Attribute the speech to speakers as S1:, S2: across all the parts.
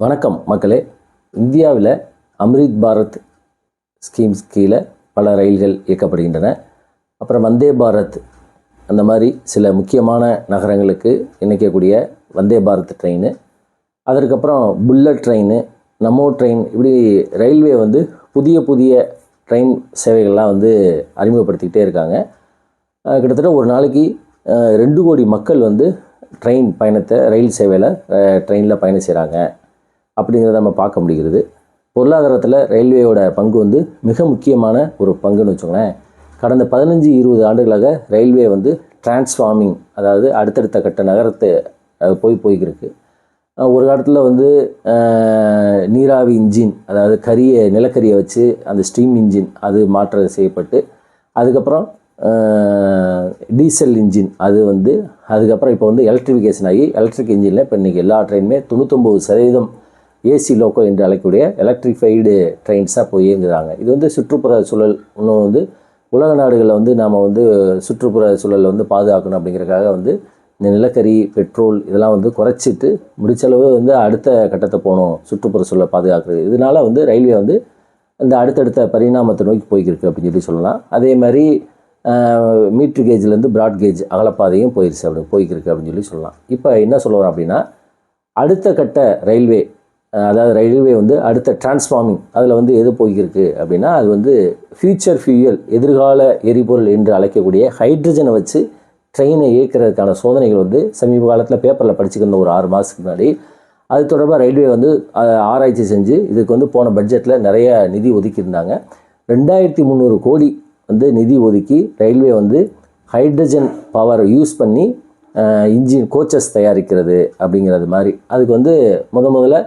S1: வணக்கம் மக்களே. இந்தியாவில் அம்ரித் பாரத் ஸ்கீம்ஸ் கீழே பல ரயில்கள் இயக்கப்படுகின்றன. அப்புறம் வந்தே பாரத் அந்த மாதிரி சில முக்கியமான நகரங்களுக்கு இணைக்கக்கூடிய வந்தே பாரத் ட்ரெயின், அதற்கப்புறம் புல்லட் ட்ரெயின், நமோ ட்ரெயின், இப்படி ரயில்வே புதிய புதிய ட்ரெயின் சேவைகள்லாம் அறிமுகப்படுத்திக்கிட்டே இருக்காங்க. கிட்டத்தட்ட ஒரு நாளைக்கு 2 கோடி மக்கள் ட்ரெயின் பயணத்தை ரயில் சேவையில் ட்ரெயினில் பயணம் செய்கிறாங்க அப்படிங்கிறத நம்ம பார்க்க முடிகிறது. பொருளாதாரத்தில் ரயில்வேயோட பங்கு மிக முக்கியமான ஒரு பங்குன்னு வச்சுக்கோங்களேன். கடந்த 15-20 ஆண்டுகளாக ரயில்வே டிரான்ஸ்ஃபார்மிங், அதாவது அடுத்தடுத்த கட்ட நகரத்தை போய்கிருக்கு. ஒரு காலத்தில் நீராவி இன்ஜின், அதாவது நிலக்கரியை வச்சு அந்த ஸ்டீம் இன்ஜின் அது மாற்றம் செய்யப்பட்டு, அதுக்கப்புறம் டீசல் இன்ஜின் அது அதுக்கப்புறம் இப்போ எலக்ட்ரிஃபிகேஷன் ஆகி எலக்ட்ரிக் இன்ஜினில் இப்போ இன்றைக்கி எல்லா ட்ரெயினுமே 99% ஏசி லோக்கோ என்று அழைக்கக்கூடிய எலக்ட்ரிஃபைடு ட்ரெயின்ஸாக போய் இயங்குறாங்க. இது சுற்றுப்புற சூழல் இன்னும் உலக நாடுகளில் நாம் சுற்றுப்புற சூழலில் பாதுகாக்கணும் அப்படிங்கிறதுக்காக இந்த நிலக்கரி, பெட்ரோல் இதெல்லாம் குறைச்சிட்டு முடிச்சளவு அடுத்த கட்டத்தை போகணும் சுற்றுப்புற சூழலை பாதுகாக்கிறது. இதனால் ரயில்வே இந்த அடுத்தடுத்த பரிணாமத்தை நோக்கி போய்கிருக்கு அப்படின்னு சொல்லலாம். அதே மாதிரி மீட்ரு கேஜ்லேருந்து ப்ராட் கேஜ் அகலப்பாதையும் போய்கிருக்கு அப்படின்னு சொல்லலாம். இப்போ என்ன சொல்ல வரோம் அப்படின்னா, அடுத்த கட்ட ரயில்வே, அதாவது ரயில்வே அடுத்த டிரான்ஸ்ஃபார்மிங் அதில் எது போய்கிருக்கு அப்படின்னா, அது ஃபியூச்சர் ஃபியூயல், எதிர்கால எரிபொருள் என்று அழைக்கக்கூடிய ஹைட்ரஜனை வச்சு ட்ரெயினை இயக்கிறதுக்கான சோதனைகள் சமீப காலத்தில் பேப்பரில் படிச்சுக்கிற ஒரு 6 மாதத்துக்கு முன்னாடி அது தொடர்பாக ரயில்வே ஆராய்ச்சி செஞ்சு இதுக்கு போன பட்ஜெட்டில் நிறைய நிதி ஒதுக்கியிருந்தாங்க. 2300 கோடி நிதி ஒதுக்கி ரயில்வே ஹைட்ரஜன் பவர் யூஸ் பண்ணி இன்ஜின் கோச்சஸ் தயாரிக்கிறது அப்படிங்கிறது மாதிரி. அதுக்கு முதல்ல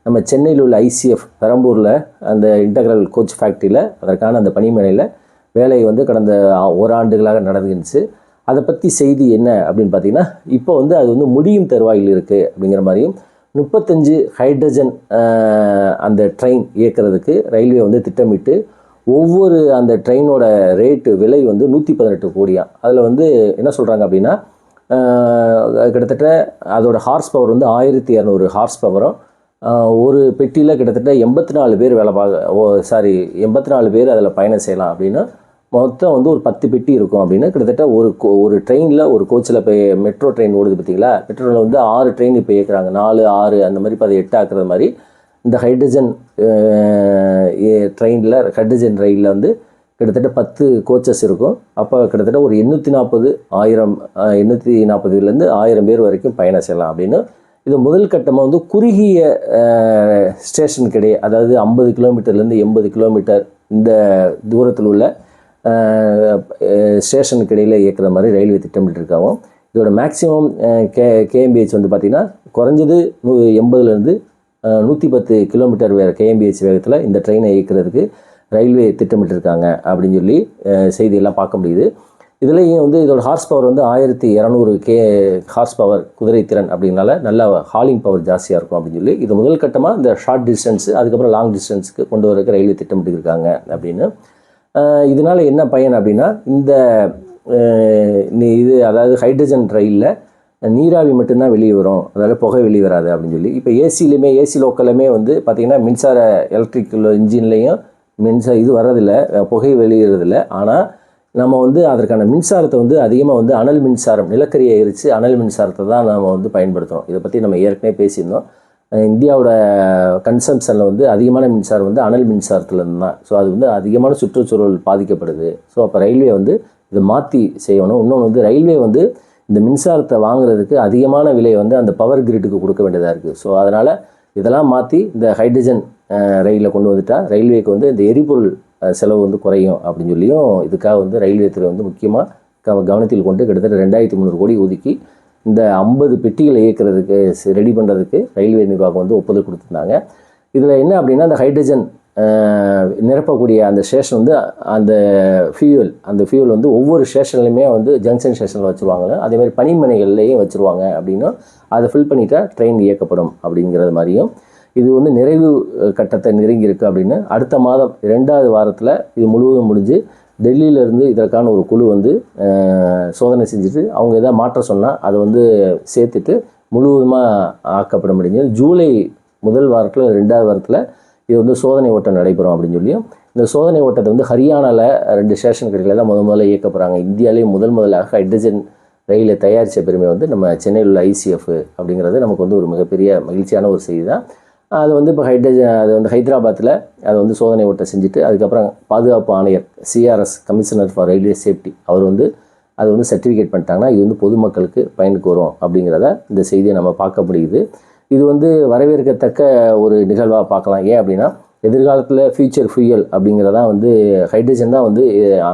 S1: நம்ம சென்னையில் உள்ள ICF பெரம்பூரில் அந்த இன்டெக்ரல் கோச் ஃபேக்ட்ரியில் அதற்கான அந்த பணிமனையில் வேலை கடந்த ஓராண்டுகளாக நடந்துருந்துச்சு. அதை பற்றி செய்தி என்ன அப்படின்னு பார்த்தீங்கன்னா, இப்போ அது முடியும் தருவாயில் இருக்குது அப்படிங்கிற மாதிரியும் 35 ஹைட்ரஜன் அந்த ட்ரெயின் இயக்கிறதுக்கு ரயில்வே திட்டமிட்டு ஒவ்வொரு அந்த ட்ரெயினோட ரேட்டு விலை 118 கோடியாம். அதில் என்ன சொல்கிறாங்க அப்படின்னா, கிட்டத்தட்ட அதோட ஹார்ஸ் பவர் 1200 ஹார்ஸ் பவரும், ஒரு பெட்டியில் கிட்டத்தட்ட 84 பேர் 84 பேர் அதில் பயணம் செய்யலாம் அப்படின்னு, மொத்தம் ஒரு 10 பெட்டி இருக்கும் அப்படின்னு. கிட்டத்தட்ட ஒரு ட்ரெயினில், ஒரு கோச்சில் இப்போ மெட்ரோ ட்ரெயின் ஓடுது பார்த்தீங்களா, மெட்ரோவில் 6 ட்ரெயின் இப்போ இயக்குறாங்க, 4, 6 அந்த மாதிரி இப்போ அதை 8 ஆக்குறது மாதிரி. இந்த ஹைட்ரஜன் ட்ரெயினில், ஹைட்ரஜன் ரயிலில் கிட்டத்தட்ட 10 கோச்சஸ் இருக்கும். அப்போ கிட்டத்தட்ட ஒரு 840 1000 பேர் வரைக்கும் பயணம் செய்யலாம் அப்படின்னு. இது முதல் கட்டமாக குறுகிய ஸ்டேஷனுக்கு இடையே, அதாவது 50 கிலோமீட்டர்லேருந்து 80 கிலோமீட்டர் இந்த தூரத்தில் உள்ள ஸ்டேஷனுக்கு இடையில் இயக்குற மாதிரி ரயில்வே திட்டமிட்டிருக்காங்க. இதோட மேக்ஸிமம் KMBH பார்த்திங்கன்னா குறைஞ்சது 80லேருந்து 110 கிலோமீட்டர் KMBH வேகத்தில் இந்த ட்ரெயினை இயக்கிறதுக்கு ரயில்வே திட்டமிட்டிருக்காங்க அப்படின்னு சொல்லி செய்தியெல்லாம் பார்க்க முடியுது. இதுலேயும் இதோட ஹார்ஸ் பவர் 1200 ஹார்ஸ் பவர் குதிரை திறன் அப்படின்னால நல்ல ஹாலிங் பவர் ஜாஸ்தியாக இருக்கும் அப்படின்னு சொல்லி இது முதல் கட்டமாக இந்த ஷார்ட் டிஸ்டன்ஸு, அதுக்கப்புறம் லாங் டிஸ்டன்ஸுக்கு கொண்டு வரதுக்கு ரயில்வே திட்டமிட்டிருக்காங்க அப்படின்னு. இதனால் என்ன பயன் அப்படின்னா, இந்த அதாவது ஹைட்ரஜன் ரயிலில் நீராவி மட்டும்தான் வெளியே வரும், அதாவது புகை வெளியே வராது அப்படின்னு சொல்லி. இப்போ ஏசி லோக்கலுமே பார்த்திங்கன்னா மின்சார எலக்ட்ரிக்கல் இன்ஜின்லேயும் இது வர்றதில்லை, புகை வெளியேறதில்லை. ஆனால் நம்ம அதற்கான மின்சாரத்தை அதிகமாக அனல் மின்சாரம், நிலக்கரியை எரித்து அனல் மின்சாரத்தை தான் நம்ம பயன்படுத்துகிறோம். இதை பற்றி நம்ம ஏற்கனவே பேசியிருந்தோம். இந்தியாவோட கன்சம்ஷனில் அதிகமான மின்சாரம் அனல் மின்சாரத்துலேருந்து தான். ஸோ அது அதிகமான சுற்றுச்சூழல் பாதிக்கப்படுது. ஸோ அப்போ ரயில்வே இதை மாற்றி செய்யணும். இன்னொன்று ரயில்வே இந்த மின்சாரத்தை வாங்குறதுக்கு அதிகமான விலை அந்த பவர் கிரிட்டுக்கு கொடுக்க வேண்டியதாக இருக்குது. ஸோ அதனால் இதெல்லாம் மாற்றி இந்த ஹைட்ரஜன் ரயிலில் கொண்டு வந்துட்டால் ரயில்வேக்கு இந்த எரிபொருள் செலவு குறையும் அப்படின்னு சொல்லியும் இதுக்காக ரயில்வே துறை முக்கியமாக கவனத்தில் கொண்டு கிட்டத்தட்ட 2300 கோடி ஒதுக்கி இந்த 50 பெட்டிகளை இயக்கிறதுக்கு ரெடி பண்ணுறதுக்கு ரயில்வே நிர்வாகம் ஒப்புதல் கொடுத்துருந்தாங்க. இதில் என்ன அப்படின்னா, அந்த ஹைட்ரஜன் நிரப்பக்கூடிய அந்த ஸ்டேஷன் அந்த ஃபியூல் ஒவ்வொரு ஸ்டேஷன்லையுமே ஜங்ஷன் ஸ்டேஷனில் வச்சுருவாங்க. அதேமாதிரி பணிமனைகள்லேயும் வச்சுருவாங்க அப்படின்னு. அதை ஃபில் பண்ணிட்டா ட்ரெயின் இயக்கப்படும் அப்படிங்கிறது மாதிரியும். இது நிறைவு கட்டத்தை நெருங்கியிருக்கு அப்படின்னு. அடுத்த மாதம் 2வது வாரத்தில் இது முழுவதும் முடிஞ்சு டெல்லியிலேருந்து இதற்கான ஒரு குழு சோதனை செஞ்சுட்டு அவங்க எதாவது மாற்ற சொன்னால் அதை சேர்த்துட்டு முழுவதுமாக ஆக்கப்பட முடிஞ்சது. ஜூலை முதல் வாரத்தில் 2வது வாரத்தில் இது வந்து சோதனை ஓட்டம் நடைபெறும் அப்படின்னு சொல்லியும், இந்த சோதனை ஓட்டத்தை வந்து ஹரியானாவில் 2 ஸ்டேஷன் கிடைக்கல தான் முதல்ல இயக்க போகிறாங்க. இந்தியாவிலேயே முதலாக ஹைட்ரஜன் ரயிலை தயாரித்த பெருமை வந்து நம்ம சென்னையில் உள்ள ஐசிஎஃப் அப்படிங்கிறது நமக்கு வந்து ஒரு மிகப்பெரிய மகிழ்ச்சியான ஒரு செய்தி தான். அது வந்து இப்போ அது வந்து ஹைதராபாத்தில் அதை வந்து சோதனை ஓட்டம் செஞ்சுட்டு, அதுக்கப்புறம் பாதுகாப்பு ஆணையர் CRS commissioner for railway safety அவர் வந்து அதை வந்து சர்டிஃபிகேட் பண்ணிட்டாங்கன்னா இது வந்து பொதுமக்களுக்கு பயனுக்கு வரும் அப்படிங்கிறத இந்த செய்தியை நம்ம பார்க்க முடியுது. இது வந்து வரவேற்கத்தக்க ஒரு நிகழ்வாக பார்க்கலாம். ஏன் அப்படின்னா எதிர்காலத்தில் ஃபியூச்சர் ஃபியூயல் அப்படிங்கிறதான் வந்து ஹைட்ரஜன் தான் வந்து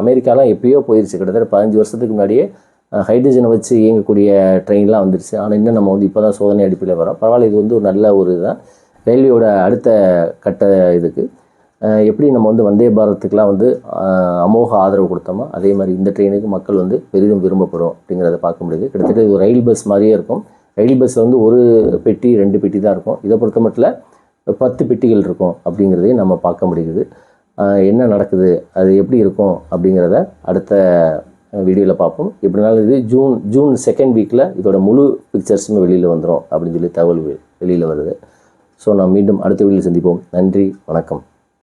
S1: அமெரிக்காலாம் எப்பயோ போயிடுச்சு. கிட்டத்தட்ட 15 வருஷத்துக்கு முன்னாடியே ஹைட்ரஜனை வச்சு இயங்கக்கூடிய ட்ரெயின்லாம் வந்துருச்சு. ஆனால் இன்னும் நம்ம வந்து இப்போ தான் சோதனை அடிப்படையில் வரோம். பரவாயில்ல, இது வந்து ஒரு நல்ல ஒரு இதுதான். ரயில்வேயோட அடுத்த கட்ட இதுக்கு எப்படி நம்ம வந்து வந்தே பாரத்துக்கெலாம் வந்து அமோக ஆதரவு கொடுத்தோமோ அதே மாதிரி இந்த ட்ரெயினுக்கு மக்கள் வந்து பெரிதும் விரும்பப்படும் அப்படிங்கிறத பார்க்க முடியுது. கிட்டத்தட்ட ஒரு ரயில் பஸ் மாதிரியே இருக்கும். ரயில் பஸ்ஸில் வந்து 1 பெட்டி 2 பெட்டி தான் இருக்கும். இதை பொறுத்த மட்டும் 10 பெட்டிகள் இருக்கும் அப்படிங்கிறதையும் நம்ம பார்க்க முடியுது. என்ன நடக்குது, அது எப்படி இருக்கும் அப்படிங்கிறத அடுத்த வீடியோவில் பார்ப்போம். எப்படினாலும் இது ஜூன் 2nd வீக்கில் இதோட முழு பிக்சர்ஸுமே வெளியில் வந்துடும் அப்படின்னு சொல்லி தகவல் வெளியில் வருது. ஸோ நாம் மீண்டும் அடுத்த வீடியோவில் சந்திப்போம். நன்றி, வணக்கம்.